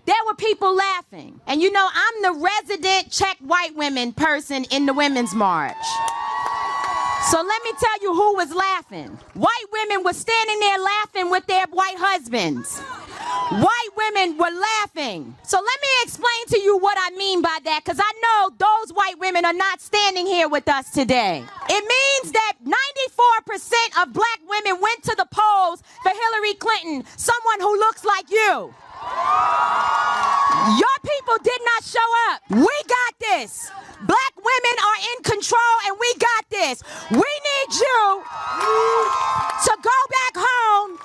there were people laughing. And you know, I'm the resident checked white women person in the Women's March. So let me tell you who was laughing. White women were standing there laughing with their white husbands. White women were laughing. So let me explain to you what I mean by that, because I know those white women are not standing here with us today. It means that 94% of black women went to the polls for Hillary Clinton, someone who looks like you. Your people did not show up. We got this. Black women are in control and we got this. We need you to go back home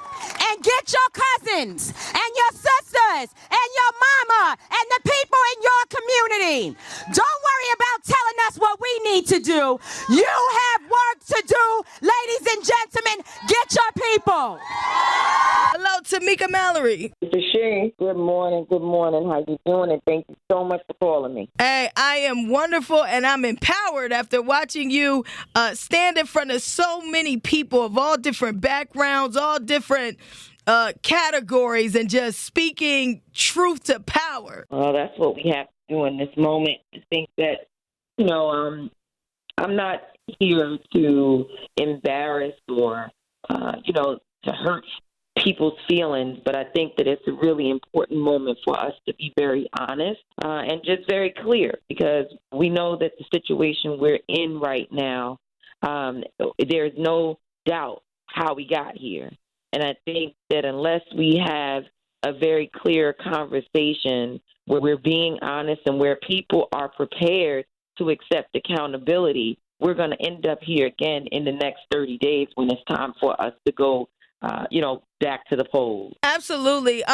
and get your cousins and your sisters and your mama and the people in your community. Don't worry about telling us what we need to do. You have work to do, ladies and gentlemen. Get your people. Hello, Tamika Mallory. Shane, good morning. Good morning. How you doing? And thank you so much for calling me. Hey, I am wonderful and I'm empowered after watching you stand in front of so many people of all different backgrounds, all different categories, and just speaking truth to power. Well, that's what we have to do in this moment. I think that, you know, I'm not here to embarrass or, to hurt people's feelings, but I think that it's a really important moment for us to be very honest and just very clear, because we know that the situation we're in right now, there's no doubt how we got here. And I think that unless we have a very clear conversation where we're being honest and where people are prepared to accept accountability, we're going to end up here again in the next 30 days when it's time for us to go back to the polls. Absolutely.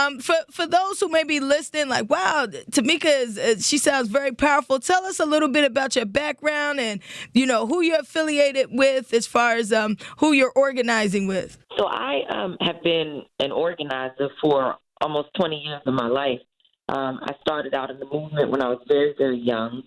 For those who may be listening, like, wow, Tamika she sounds very powerful. Tell us a little bit about your background and, who you're affiliated with as far as who you're organizing with. So I have been an organizer for almost 20 years of my life. I started out in the movement when I was very, very young.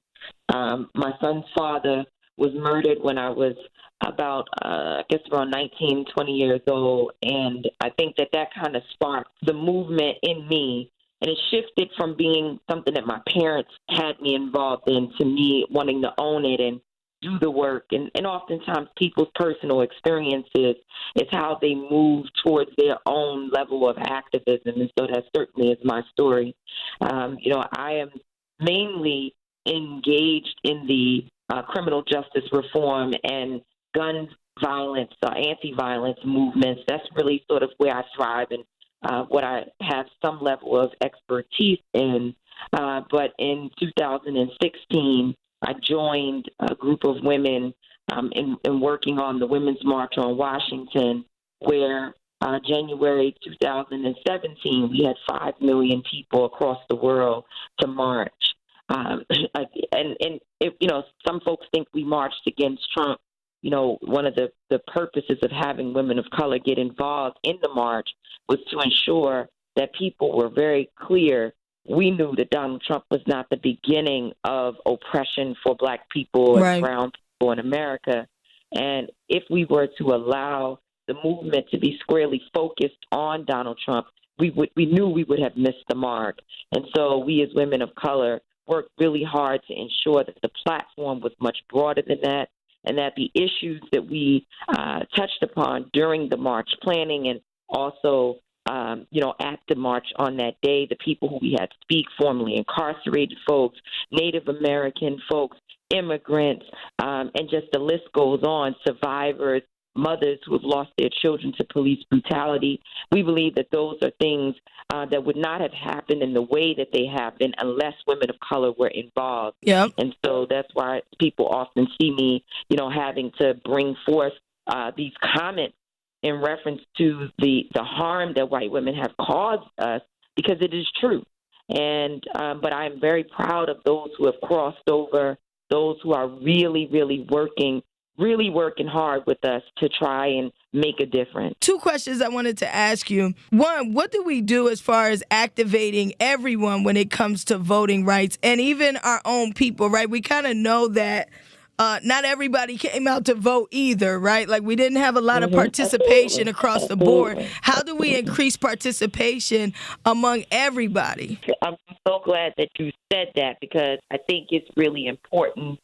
My son's father was murdered when I was about, around 19, 20 years old. And I think that kind of sparked the movement in me. And it shifted from being something that my parents had me involved in to me wanting to own it and do the work. And oftentimes people's personal experiences is how they move towards their own level of activism. And so that certainly is my story. I am mainly engaged in the criminal justice reform and gun violence, anti-violence movements. That's really sort of where I thrive and what I have some level of expertise in. But in 2016, I joined a group of women in working on the Women's March on Washington, where January 2017, we had 5 million people across the world to march. Some folks think we marched against Trump. One of the purposes of having women of color get involved in the march was to ensure that people were very clear. We knew that Donald Trump was not the beginning of oppression for black people and brown people in America. And if we were to allow the movement to be squarely focused on Donald Trump, we knew we would have missed the mark. And so we as women of color worked really hard to ensure that the platform was much broader than that, and that the issues that we touched upon during the march planning and also, at the march on that day, the people who we had speak, formerly incarcerated folks, Native American folks, immigrants, and just the list goes on, survivors, mothers who have lost their children to police brutality. We believe that those are things that would not have happened in the way that they happened unless women of color were involved. Yep. And so that's why people often see me, having to bring forth these comments in reference to the harm that white women have caused us, because it is true. And but I am very proud of those who have crossed over, those who are really, really working hard with us to try and make a difference. 2 questions I wanted to ask you. One, what do we do as far as activating everyone when it comes to voting rights and even our own people, right? We kind of know that not everybody came out to vote either, right? Like we didn't have a lot of participation Absolutely. across the board. How do we increase participation among everybody? I'm so glad that you said that, because I think it's really important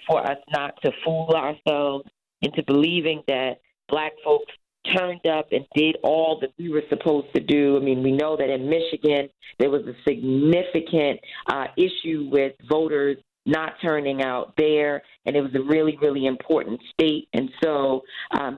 for us not to fool ourselves into believing that Black folks turned up and did all that we were supposed to do. I mean, we know that in Michigan there was a significant issue with voters not turning out there, and it was a really, really important state. And so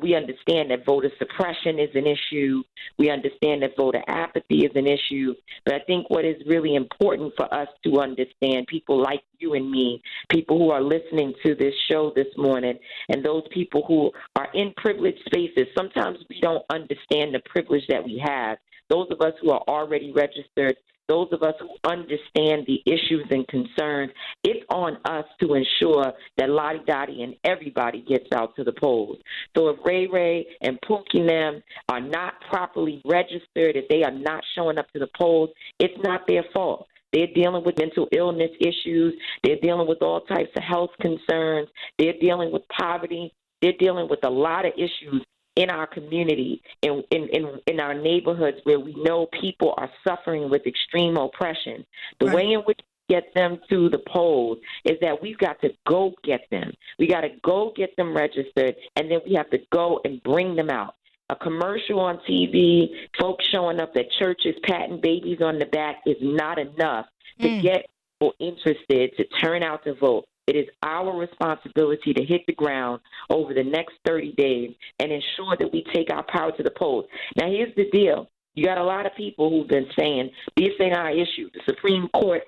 we understand that voter suppression is an issue. We understand that voter apathy is an issue. But I think what is really important for us to understand, people like you and me, people who are listening to this show this morning, and those people who are in privileged spaces, sometimes we don't understand the privilege that we have. Those of us who are already registered, those of us who understand the issues and concerns, it's on us to ensure that Lottie Dottie and everybody gets out to the polls. So if Ray Ray and Pookie and them are not properly registered, if they are not showing up to the polls, it's not their fault. They're dealing with mental illness issues. They're dealing with all types of health concerns. They're dealing with poverty. They're dealing with a lot of issues in our community, in our neighborhoods, where we know people are suffering with extreme oppression. The way in which we get them to the polls is that we've got to go get them. We got to go get them registered, and then we have to go and bring them out. A commercial on TV, folks showing up at churches, patting babies on the back is not enough to get people interested to turn out to vote. It is our responsibility to hit the ground over the next 30 days and ensure that we take our power to the polls. Now, here's the deal. You got a lot of people who've been saying, this ain't our issue. The Supreme Court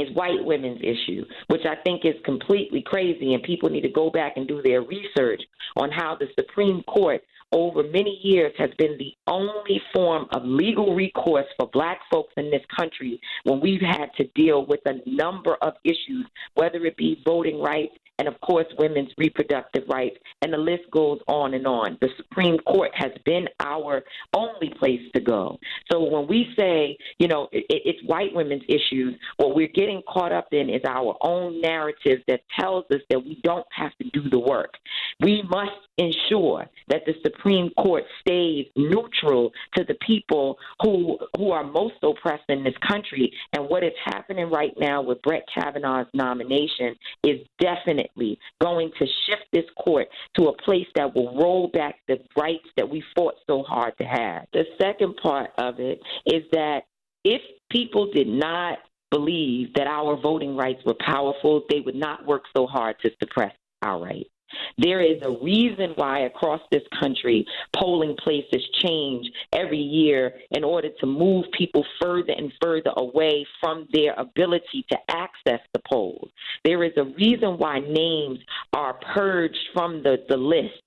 is white women's issue, which I think is completely crazy, and people need to go back and do their research on how the Supreme Court over many years has been the only form of legal recourse for Black folks in this country when we've had to deal with a number of issues, whether it be voting rights and, of course, women's reproductive rights, and the list goes on and on. The Supreme Court has been our only place to go. So when we say, it's white women's issues, what we're getting caught up in is our own narrative that tells us that we don't have to do the work. We must ensure that the Supreme Court stays neutral to the people who are most oppressed in this country. And what is happening right now with Brett Kavanaugh's nomination is definitely going to shift this court to a place that will roll back the rights that we fought so hard to have. The second part of it is that if people did not believe that our voting rights were powerful, they would not work so hard to suppress our rights. There is a reason why across this country polling places change every year in order to move people further and further away from their ability to access the polls. There is a reason why names are purged from the list,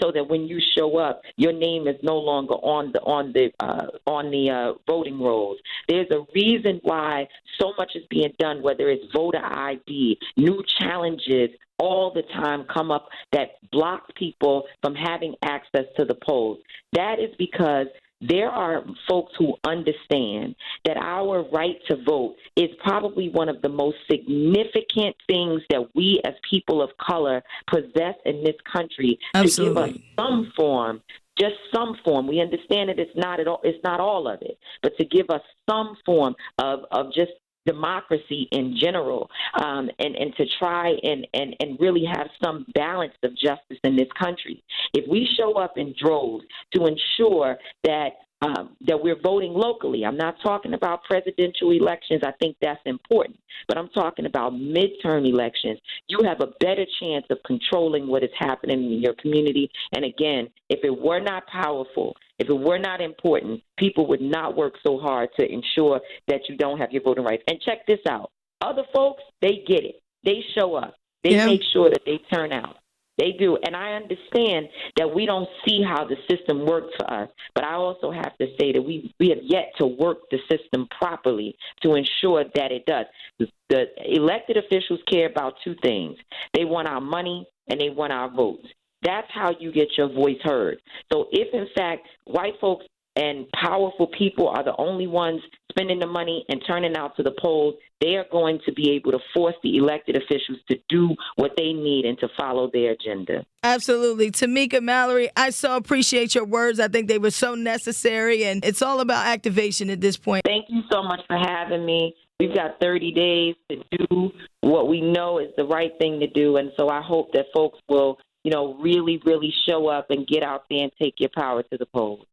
so that when you show up, your name is no longer on the voting rolls. There's a reason why so much is being done, whether it's voter ID, new challenges all the time come up that block people from having access to the polls. That is because there are folks who understand that our right to vote is probably one of the most significant things that we as people of color possess in this country. Absolutely. To give us some form, just some form. We understand that it's not all of it, but to give us some form of just democracy in general, and to try and really have some balance of justice in this country. If we show up in droves to ensure that we're voting locally, I'm not talking about presidential elections. I think that's important, but I'm talking about midterm elections. You have a better chance of controlling what is happening in your community. And again, if it were not powerful, if it were not important, people would not work so hard to ensure that you don't have your voting rights. And check this out. Other folks, they get it. They show up. They make sure that they turn out. They do. And I understand that we don't see how the system works for us. But I also have to say that we have yet to work the system properly to ensure that it does. The elected officials care about two things. They want our money and they want our votes. That's how you get your voice heard. So if, in fact, white folks and powerful people are the only ones spending the money and turning out to the polls, they are going to be able to force the elected officials to do what they need and to follow their agenda. Absolutely. Tamika Mallory, I so appreciate your words. I think they were so necessary, and it's all about activation at this point. Thank you so much for having me. We've got 30 days to do what we know is the right thing to do, and so I hope that folks will, really, really show up and get out there and take your power to the polls.